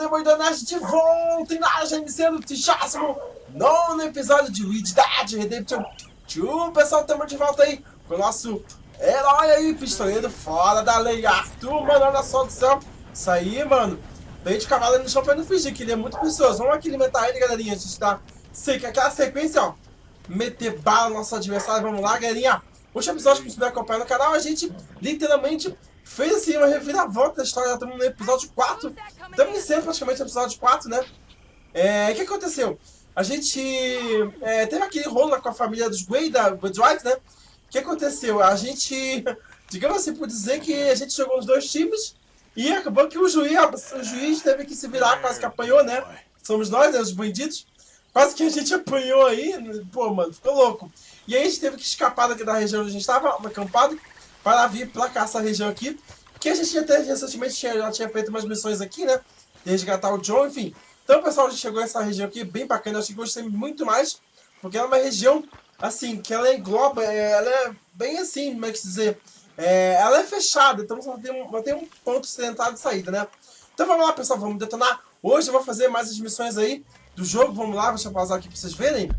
depois do Neste de volta e nós iniciando o 39º episódio de RED DEAD REDEMPTIOM. Pessoal, estamos de volta aí com o nosso herói aí, pistoleiro fora da lei, Arthur, mano, olha só do céu. Isso aí, mano, veio de cavalo no chão pra não fingir, que ele é muito precioso. Vamos aqui alimentar ele, galerinha, a gente tá aquela sequência, ó, meter bala no nosso adversário. Vamos lá, galerinha. Último episódio que você vai acompanhar no canal, a gente literalmente fez assim uma reviravolta da história. Já estamos no episódio 4. Estamos iniciando praticamente o episódio 4, né? O que aconteceu? A gente teve aquele rolo lá com a família dos Way, da White, né? O que aconteceu? A gente, digamos assim, por dizer que a gente jogou nos dois times e acabou que o juiz teve que se virar, quase que apanhou, né? Somos nós, né? Os bandidos. Quase que a gente apanhou aí. Pô, mano, ficou louco. E aí a gente teve que escapar daqui da região onde a gente estava acampado para vir pra cá, essa região aqui. Que a gente até recentemente já tinha feito umas missões aqui, né? De resgatar o John, enfim. Então, pessoal, a gente chegou nessa região aqui, bem bacana. Eu acho que gostei muito mais, porque ela é uma região, assim, que ela engloba, ela é bem assim, como é que se dizer? Ela é fechada, então só tem um ponto de entrada e saída, né? Então vamos lá, pessoal, vamos detonar. Hoje eu vou fazer mais as missões aí do jogo. Vamos lá, deixa eu pausar aqui pra vocês verem.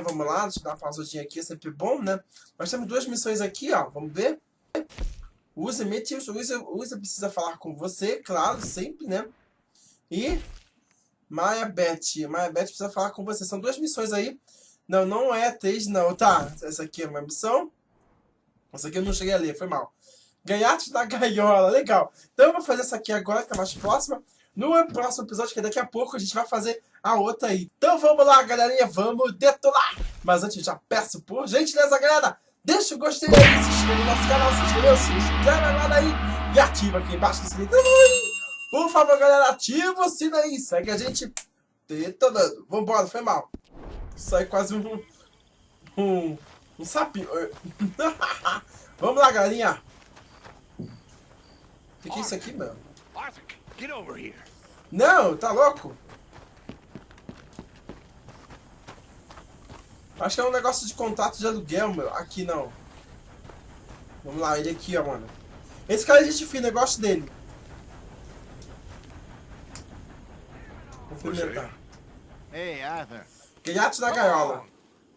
Vamos lá, deixa eu dar uma pausadinha aqui, é sempre bom, né? Nós temos duas missões aqui, ó, vamos ver. Usa precisa falar com você, claro, sempre, né? E Maia Beth precisa falar com você. São duas missões aí. Não é 3, não. Tá, essa aqui é uma missão. Essa aqui eu não cheguei a ler, foi mal. Gaiatos da Gaiola, legal. Então eu vou fazer essa aqui agora, que é mais próxima. No próximo episódio, que daqui a pouco a gente vai fazer a outra aí. Então vamos lá, galerinha, vamos detonar. Mas antes, já peço, por gentileza, galera, deixa o gostei aí, se inscreva no nosso canal, se inscreve agora aí e ativa aqui embaixo o sininho. Por favor, galera, ativa o sino aí, segue a gente detonando. Vambora, foi mal. Isso aí quase um sapinho. Vamos lá, galerinha. O que é isso aqui, meu? Get over here. Não, tá louco? Acho que é um negócio de contrato de aluguel, meu. Aqui não. Vamos lá, ele aqui, ó, mano. Esse cara é gente fina, eu gosto dele. Vou cumprimentar. Hey, Arthur. Gaiatos da Gaiola.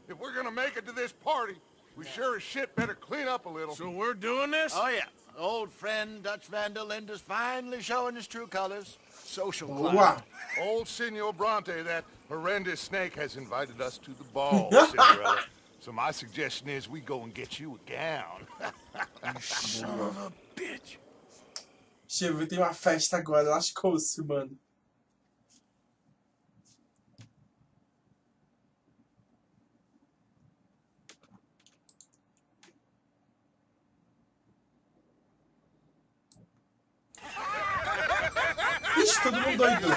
If we're gonna make it to this party, we sure as shit better clean up a little. So we're doing this? Oh, yeah. Old friend Dutch Van der Linde's finally showing his true colors. Social climb. Boa. Old Senor Bronte, that horrendous snake, has invited us to the ball, Cinderella. So my suggestion is we go and get you a gown. You son of a bitch. Chega, tem uma festa agora, lascou-se, mano. Ixi, todo mundo doido.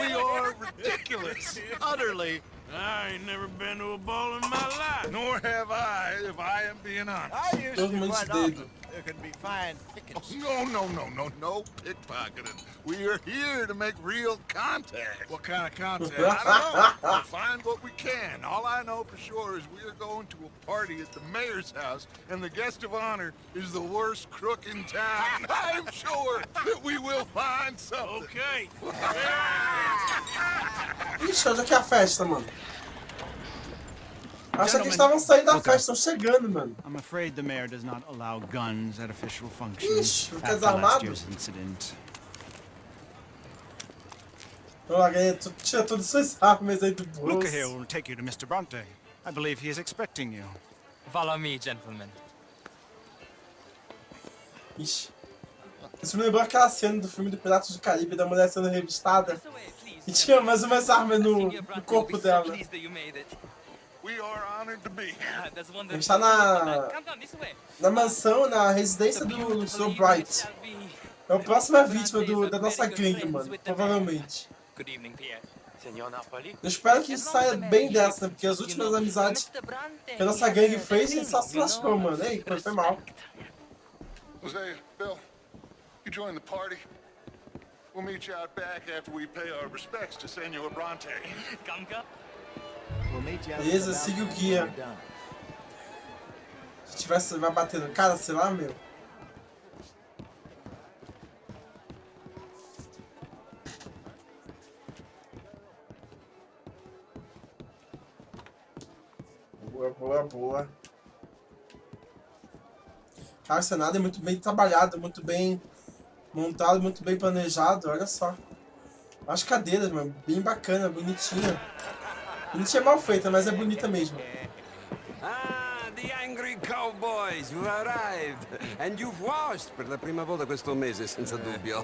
We are ridiculous. Utterly. I ain't never been to a ball in my life. Nor have I, if I am being honest. I used Todo to mundo quite de dedo. often. There can be fine pickings. No pickpocketing. We are here to make real contact. What kind of contact? I don't know. We'll find what we can. All I know for sure is we are going to a party at the mayor's house, and the guest of honor is the worst crook in town. I'm sure that we will find something. Okay. Ixi, onde é que é a festa, mano? Acho que eles estavam saindo da festa, estão chegando, mano. I'm afraid the mayor does not allow guns at official functions Ixi, fica after last desarmado. year's incident. Vamos lá, galera, tira todas as suas armas aí do Look bolso. here will take you to Mr. Bronte. I believe he is expecting you. Follow me, gentlemen. Ixi. Isso me lembrou aquela cena do filme do Piratas do Caribe, da mulher sendo revistada. E tinha mais umas armas no corpo dela. We are honored to be here. A gente tá na mansão, na residência do sobre. É a próxima vítima da nossa gangue, mano. Provavelmente. Good evening, Pierre. Senhor Napoli. Eu espero que saia bem dessa, porque as últimas amizades que a nossa gangue fez, a gente só se lascou, mano. Ei, foi mal. Jose, Bill, you join the party. We'll meet you out back after we pay our respects to Senor Bronte. Gamka? We'll meet you out Beleza, at the siga o balcony guia. when you're done. Se vai bater no cara, sei lá, meu. Boa, boa, boa. Cara, o cenário é muito bem trabalhado, muito bem montado, muito bem planejado, olha só. As cadeiras, mano, bem bacana, bonitinha. Bonitinha é mal feita, mas é bonita mesmo. Ah, the angry cowboys, you arrived. And you've washed per la prima volta questo mese, senza dubbio.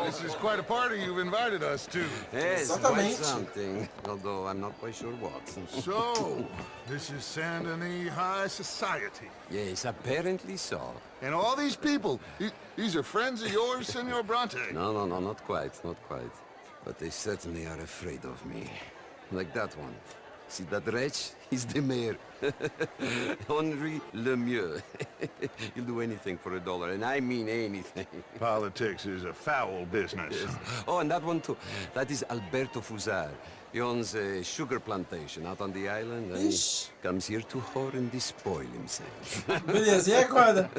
This is quite a party you've invited us to. Yes, quite Exatamente. something. Although I'm not quite sure what. So, this is Saint Denis High Society. Yes, apparently so. And all these people, these are friends of yours, Senor Bronte? No, not quite, not quite. But they certainly are afraid of me. Like that one. See that wretch? He's the mayor. Henri Lemieux. He'll do anything for $1, and I mean anything. Politics is a foul business. Yes. Oh, and that one too. That is Alberto Fusar. He owns a sugar plantation out on the island, and Ixi. he comes here to whore and despoil himself. Beleza, e agora?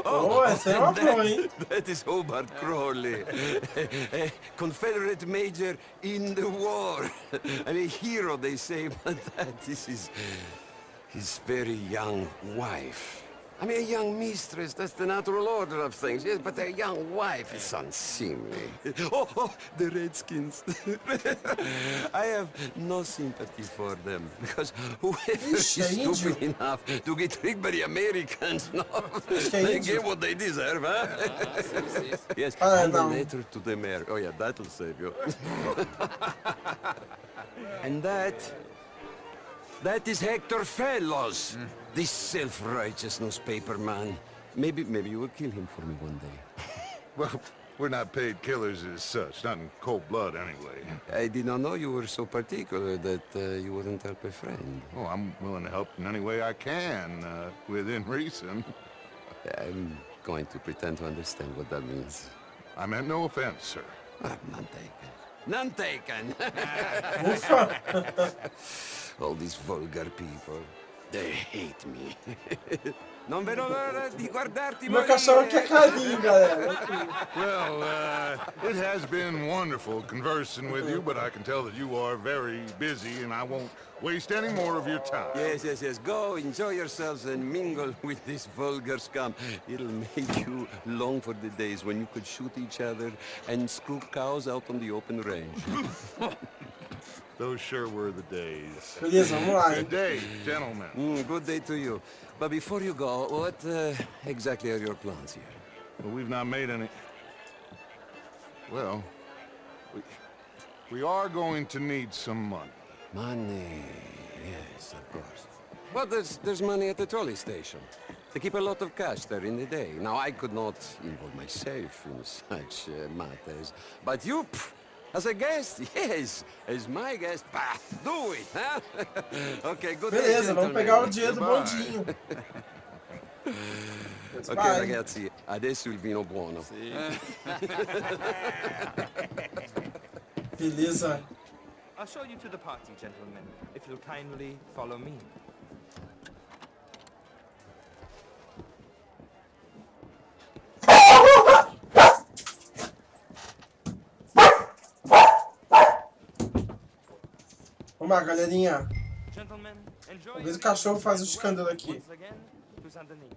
Oh, essa é uma boa, hein? That is Hobart Crawley, a Confederate major in the war, and a hero, they say, but that is his very young wife. I mean, a young mistress, that's the natural order of things, yes, but a young wife is unseemly. Oh, the Redskins. I have no sympathy for them, because whoever is Ixi, é índio. stupid enough to get tricked by the Americans, no, Acho que é they índio. get what they deserve, huh? Yes, Ah, and a não. letter to the mayor. Oh, yeah, that'll save you. And that is Hector Fellows, this self-righteous newspaper man. Maybe you will kill him for me one day. Well, we're not paid killers as such, not in cold blood anyway. I did not know you were so particular that you wouldn't help a friend. Oh, I'm willing to help in any way I can, within reason. I'm going to pretend to understand what that means. I meant no offense, sir. None taken. None taken! Ufa! All these vulgar people, they hate me. Non vedo l'ora di guardarti Meu cachorro quer carinho, galera. Well, it has been wonderful conversing with you, but I can tell that you are very busy, and I won't waste any more of your time. Yes. Go, enjoy yourselves and mingle with this vulgar scum. It'll make you long for the days when you could shoot each other and screw cows out on the open range. Those sure were the days. Beleza, vamos lá, hein? Good day, gentlemen. Good day to you. But before you go, what exactly are your plans here? Well, we've not made any... Well, we are going to need some money. Money, yes, of course. Well, there's money at the trolley station. They keep a lot of cash there in the day. Now, I could not involve myself in such matters. But you, as a guest, yes, as my guest, bah, do it, huh? Okay, good day, Beleza, vamos pegar o gentlemen. dinheiro do Goodbye. bondinho. Ok, Vai. ragazzi, adesso il vino buono. Beleza. I'll show you to the party, gentlemen, if you'll kindly follow me. Vamos lá, galerinha. Gentlemen, enjoy. Talvez o cachorro faz um escândalo aqui. Once again, to Saint Denis.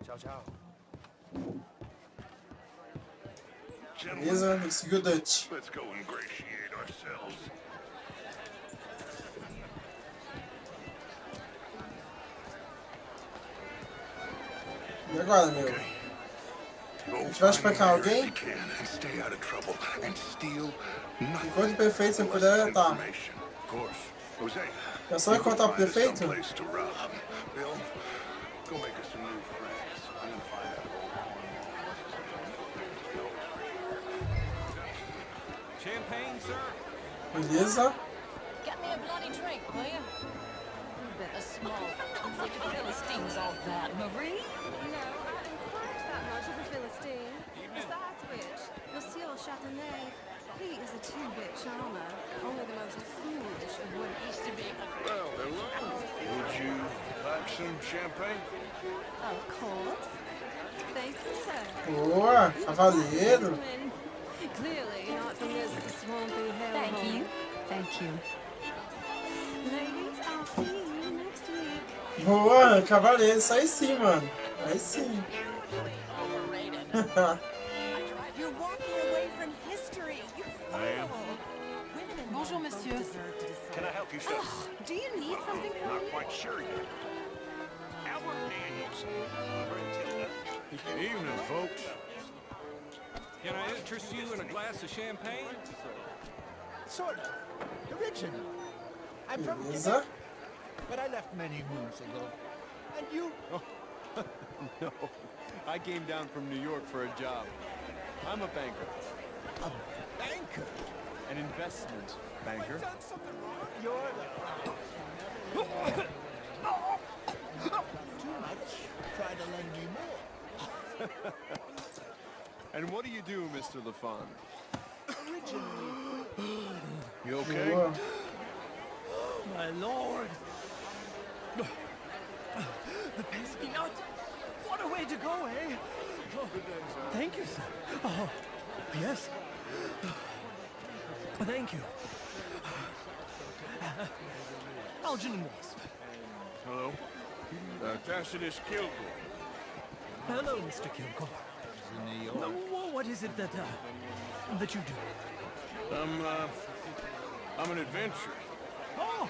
Ciao, ciao. Beleza, ele seguiu o Dutch. Let's go ingratiate ourselves. E agora, meu? Go gente vai espancar find alguém? where you can and stay out of trouble and steal nothing. Enquanto o prefeito você puder, tá. Information. Of course. Jose, É só encontrar o prefeito? someplace to rob. Bill, go make us some new friends. I'm gonna find out. Champagne, sir? Beleza. Get me a bloody drink, will you? A bit of small. I'm such a Philistines of that, Marie. No, I am quite that much of a Philistine. Besides which, Monsieur Châtenay, he is a two-bit charmer, only the most foolish of women. Used to be a Well, hello. Would you like some champagne? Of course. Thank you, sir. Boa, cavaleiro. Gentlemen, clearly not from this swampy hellhole. Thank you. Thank you. Ladies, I'll see you Boa, cavaleiro, isso aí sim, mano. Aí sim. You're walking away from history. You fool. Women and Bonjour, men monsieur. both deserve to decide. Can I help you, sir? Do you need something from me? Quite sure yet. Albert Daniels. Good evening, folks. Can I interest you in a glass of champagne? Sort of. Original. I'm from Beleza. but I left many moons ago. And you? No, I came down from New York for a job. I'm a banker. A banker? An investment banker. Done something wrong? You're too much. Try to lend me more. And what do you do, Mr. LaFond? Originally. You okay? Boa. My lord! The pesky nut! What a way to go, eh? Oh, thank you, sir. Oh, yes. Thank you. Algernon Wasp. Hello. Tacitus Kilgore. Hello, Mr. Kilgore. What is it that you do? I'm an adventurer. Oh,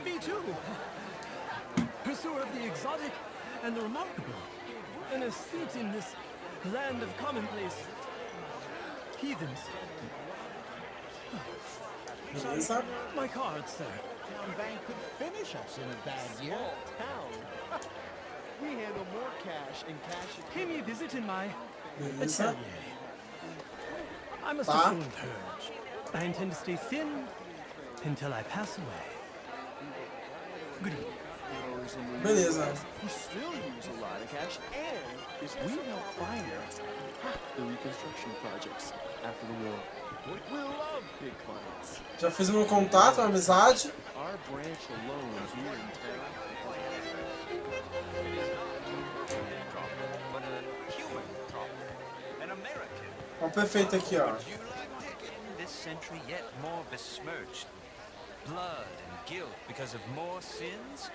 me too. Pursuer of the exotic and the remarkable. An aesthete in this land of commonplace heathens. Beleza. My card, sir. Town bank could finish us in a bad year. Town. We handle more cash and cash. Pay me a visit in my Beleza. atelier. I must Tá. soon purge. I intend to stay thin until I pass away. Good evening. Beleza. We still use a lot of cash, and we help finance the reconstruction projects after the war. We love big clients. Já fiz um contato, uma amizade. Our branch alone here in town. But a human problem. An American. Ó, o prefeito aqui, ó. In this century yet more besmirched. Blood and guilt because of more sins?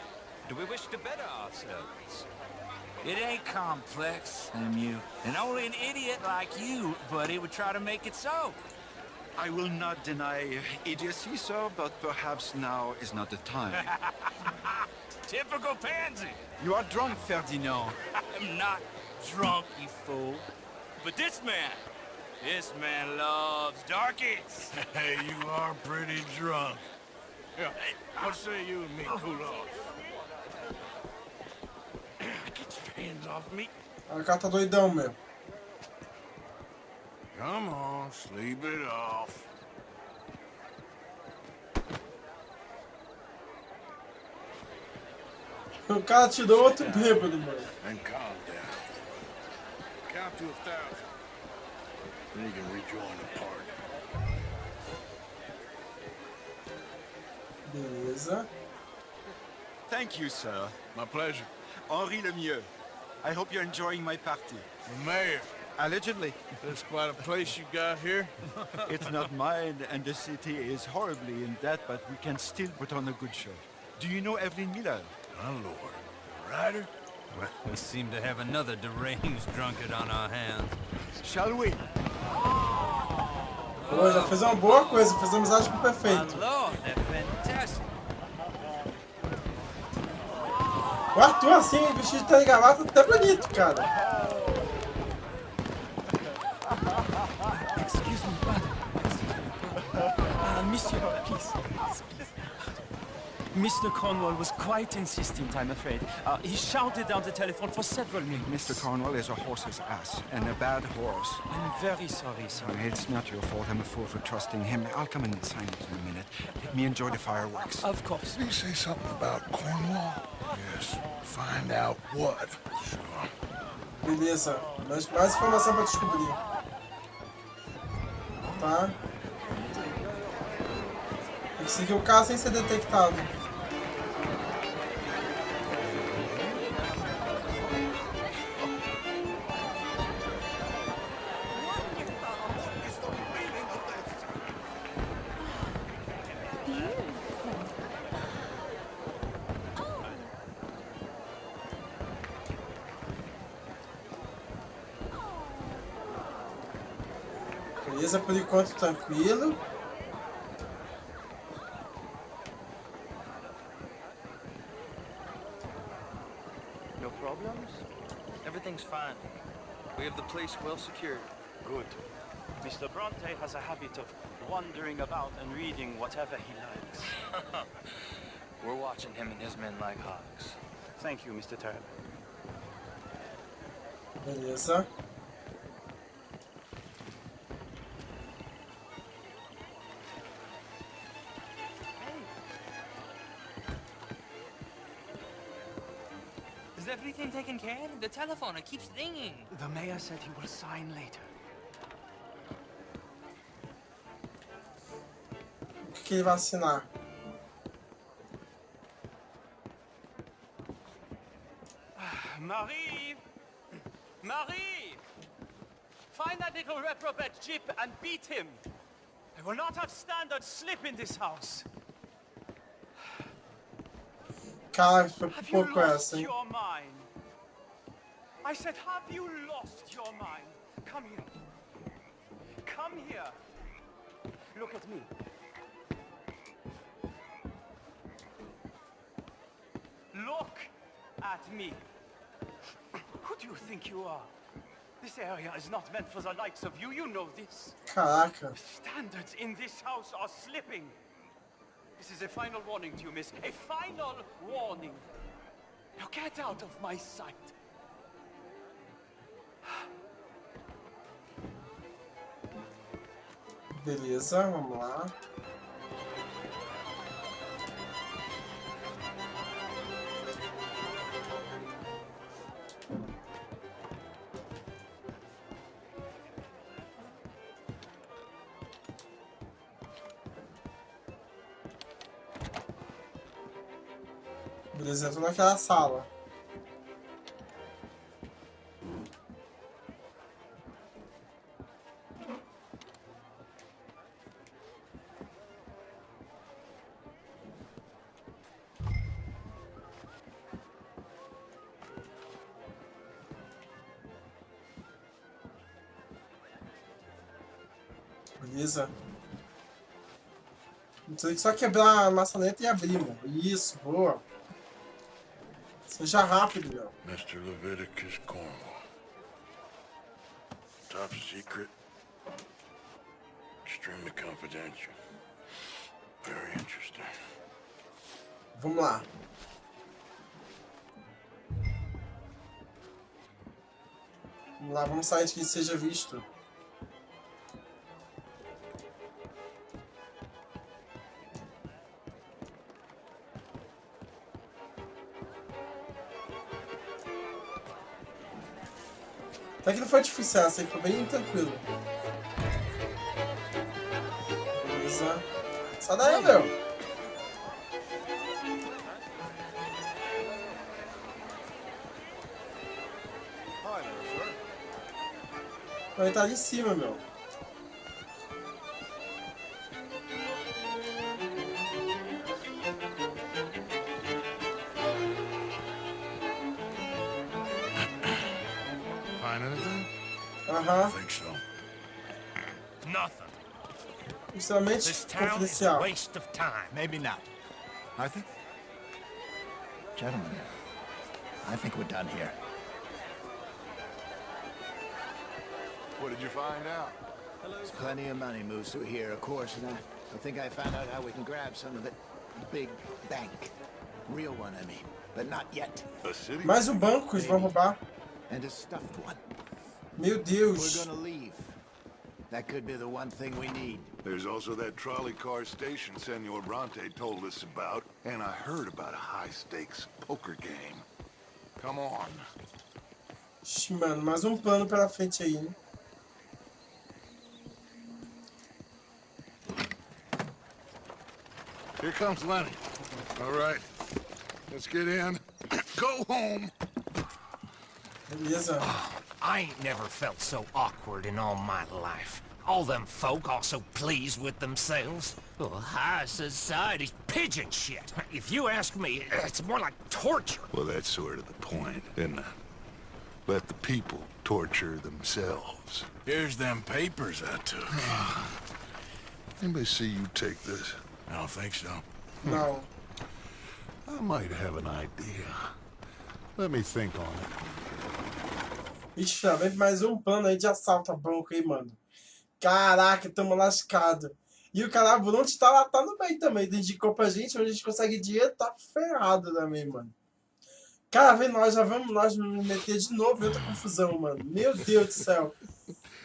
Do we wish to better ourselves? It ain't complex, MU. And only an idiot like you, buddy, would try to make it so. I will not deny idiocy, sir, but perhaps now is not the time. Typical pansy. You are drunk, Ferdinand. I'm not drunk, you fool. But this man loves darkies. Hey, you are pretty drunk. Yeah, what say you and me cool off? Get your hands off me. O cara tá doidão, meu. Come on, sleep it off. O cara tirou outro bêbado, mano. And calm down. Count to 1,000. Then you can rejoin the party. Beleza. Thank you, sir. My pleasure. Henri Lemieux. I hope you're enjoying my party. The mayor. Allegedly. That's quite a place you got here. It's not mine, and the city is horribly in debt, but we can still put on a good show. Do you know Evelyn Miller? My lord. Ryder? Well, we seem to have another deranged drunkard on our hands. Shall we? Pô, já fez uma boa coisa, fez amizade com o prefeito. Lord, they're fantastic. O Arthur, assim, vestido de gravata, até bonito, cara. Excuse me, brother. Monsieur, please. Mr. Cornwall was quite insistent, I'm afraid. He shouted down the telephone for several minutes. Mr. Cornwall is a horse's ass, and a bad horse. I'm very sorry, sir. It's not your fault. I'm a fool for trusting him. I'll come in and sign it in a minute. Let me enjoy the fireworks. Of course. Did you say something about Cornwall? Yes. Find out what. Sure. Beleza. Mais informação pra descobrir. Tá. Tem que seguir o carro sem ser detectado. Beleza, por enquanto tranquilo. No problems? Everything's fine. We have the place well secured. Good. Mr. Bronte has a habit of wandering about and reading whatever he likes. We're watching him and his men like hawks. Thank you, Mr. Turner. Beleza. Is everything taken care of? The telephone, it keeps ringing. The mayor said he will sign later. O que ele vai assinar? Marie! Marie! Find that little reprobate Jip and beat him. I will not have standard slip in this house. Cara, foi por Have you pouco lost essa, hein? your mind? I said, have you lost your mind? Come here. Come here. Look at me. Look at me. Who do you think you are? This area is not meant for the likes of you. You know this. Caraca. The standards in this house are slipping. This is a final warning to you, miss. A final warning. Now get out of my sight. Beleza, vamos lá. Beleza, tô naquela sala. Beleza. Tem que só quebrar a maçaneta e abrir, mano. Isso, boa. Seja rápido, meu. Mr. Leviticus Cornwall. Top secret. Extremely confidential. Very interesting. Vamos lá. Vamos lá, vamos sair de que seja visto. Até que não foi difícil essa aí, foi bem tranquilo. Beleza. Sai daí, meu. Vai estar ali em cima, meu. I think so. Nothing. Extremamente This town is a confidencial. waste of time. Maybe not. Arthur? Gentlemen, I think we're done here. What did you find out? There's plenty of money moves through here, of course, and I think I found out how we can grab some of it. Big bank. Real one, I mean. But not yet. A city? Mais um banco, eles vão roubar. And a stuffed one. Meu Deus. We're gonna leave. That could be the one thing we need. There's also that trolley car station Senor Bronte told us about, and I heard about a high-stakes poker game. Come on. Ixi, mano, mais um plano pela frente aí, hein? Here comes Lenny. All right, let's get in. Go home. Beleza. I ain't never felt so awkward in all my life. All them folk all so pleased with themselves. Oh, high society's pigeon shit. If you ask me, it's more like torture. Well, that's sort of the point, isn't it? let the people torture themselves. Here's them papers I took. Anybody see you take this? I don't think so. Não. I might have an idea. Let me think on it. Ixi, vem mais um plano aí de assalto a banco aí, mano. Caraca, tamo lascado. E o cara Brunt tá lá, tá no meio também. Dedicou pra gente, onde a gente consegue dinheiro, tá ferrado também, mano. Cara, vem nós, já vamos nós nos meter de novo em outra confusão, mano. Meu Deus do céu.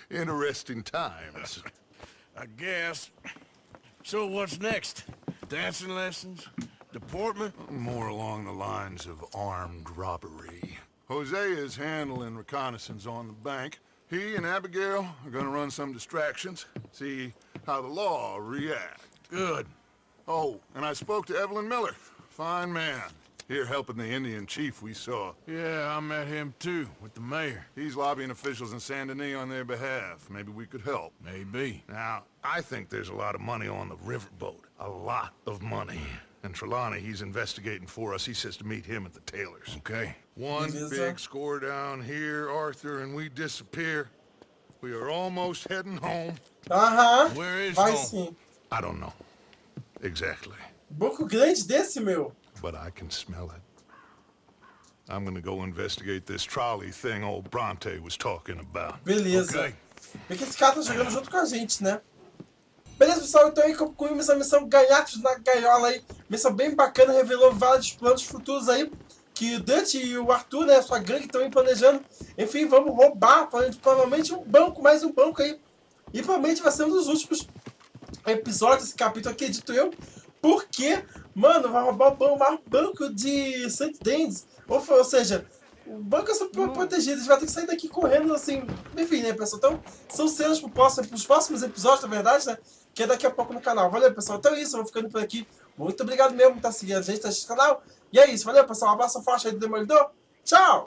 Interesting times. I guess. So what's next? Dancing lessons? Deportment? More along the lines of armed robbery. Jose is handling reconnaissance on the bank. He and Abigail are gonna run some distractions, see how the law react. Good. Oh, and I spoke to Evelyn Miller. Fine man. Here helping the Indian chief we saw. Yeah, I met him too, with the mayor. He's lobbying officials in Saint Denis on their behalf. Maybe we could help. Maybe. Now, I think there's a lot of money on the riverboat. A lot of money. And Trelawney, he's investigating for us. He says to meet him at the Taylor's. Okay. One big score down here, Arthur, and we disappear. We are almost heading home. Where is vai home? sim. I don't know. Exactly. Banco grande desse, meu. But I can smell it. I'm gonna go investigate this trolley thing old Bronte was talking about. Beleza. Okay. Porque esse cara tá jogando junto com a gente, né? Beleza, pessoal, então aí concluímos a missão Gaiatos na Gaiola aí. Missão bem bacana, revelou vários planos futuros aí. Que o Dutch e o Arthur, né, sua gangue estão aí planejando. Enfim, vamos roubar provavelmente um banco, mais um banco aí. E provavelmente vai ser um dos últimos episódios desse capítulo, acredito eu. Porque, mano, vai roubar o maior banco de St. Denis. Ou seja, o banco é super protegido. A gente vai ter que sair daqui correndo, assim. Enfim, né, pessoal? Então, são cenas pros próximos episódios, na verdade, né? Que é daqui a pouco no canal. Valeu, pessoal. Então é isso, eu vou ficando por aqui. Muito obrigado mesmo por estar seguindo a gente, tá assistindo o canal. E é isso, valeu, pessoal. Um abraço forte aí do Demolidor. Tchau!